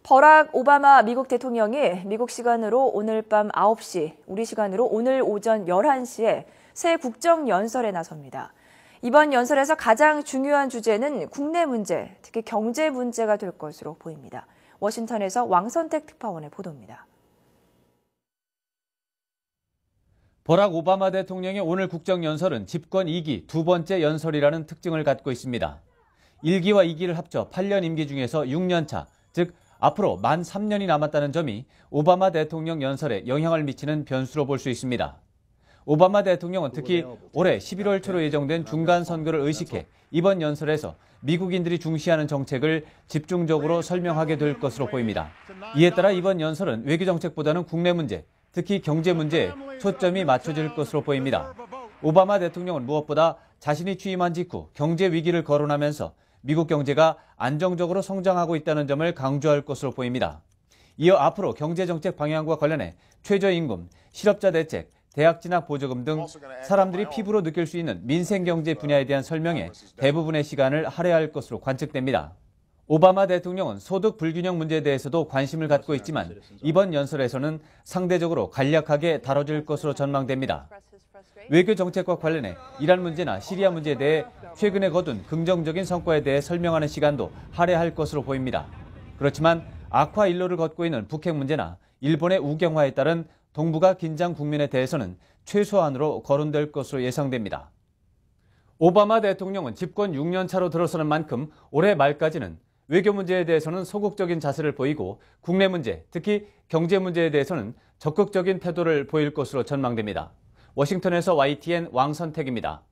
버락 오바마 미국 대통령이 미국 시간으로 오늘 밤 9시, 우리 시간으로 오늘 오전 11시에 새 국정연설에 나섭니다. 이번 연설에서 가장 중요한 주제는 국내 문제, 특히 경제 문제가 될 것으로 보입니다. 워싱턴에서 왕선택 특파원의 보도입니다. 버락 오바마 대통령의 오늘 국정연설은 집권 2기 두 번째 연설이라는 특징을 갖고 있습니다. 1기와 2기를 합쳐 8년 임기 중에서 6년 차, 즉 앞으로 만 3년이 남았다는 점이 오바마 대통령 연설에 영향을 미치는 변수로 볼 수 있습니다. 오바마 대통령은 특히 올해 11월 초로 예정된 중간 선거를 의식해 이번 연설에서 미국인들이 중시하는 정책을 집중적으로 설명하게 될 것으로 보입니다. 이에 따라 이번 연설은 외교 정책보다는 국내 문제, 특히 경제 문제에 초점이 맞춰질 것으로 보입니다. 오바마 대통령은 무엇보다 자신이 취임한 직후 경제 위기를 거론하면서 미국 경제가 안정적으로 성장하고 있다는 점을 강조할 것으로 보입니다. 이어 앞으로 경제정책 방향과 관련해 최저임금, 실업자 대책, 대학 진학 보조금 등 사람들이 피부로 느낄 수 있는 민생경제 분야에 대한 설명에 대부분의 시간을 할애할 것으로 관측됩니다. 오바마 대통령은 소득 불균형 문제에 대해서도 관심을 갖고 있지만 이번 연설에서는 상대적으로 간략하게 다뤄질 것으로 전망됩니다. 외교 정책과 관련해 이란 문제나 시리아 문제에 대해 최근에 거둔 긍정적인 성과에 대해 설명하는 시간도 할애할 것으로 보입니다. 그렇지만 악화 일로를 걷고 있는 북핵 문제나 일본의 우경화에 따른 동북아 긴장 국면에 대해서는 최소한으로 거론될 것으로 예상됩니다. 오바마 대통령은 집권 6년 차로 들어서는 만큼 올해 말까지는 외교 문제에 대해서는 소극적인 자세를 보이고 국내 문제, 특히 경제 문제에 대해서는 적극적인 태도를 보일 것으로 전망됩니다. 워싱턴에서 YTN 왕선택입니다.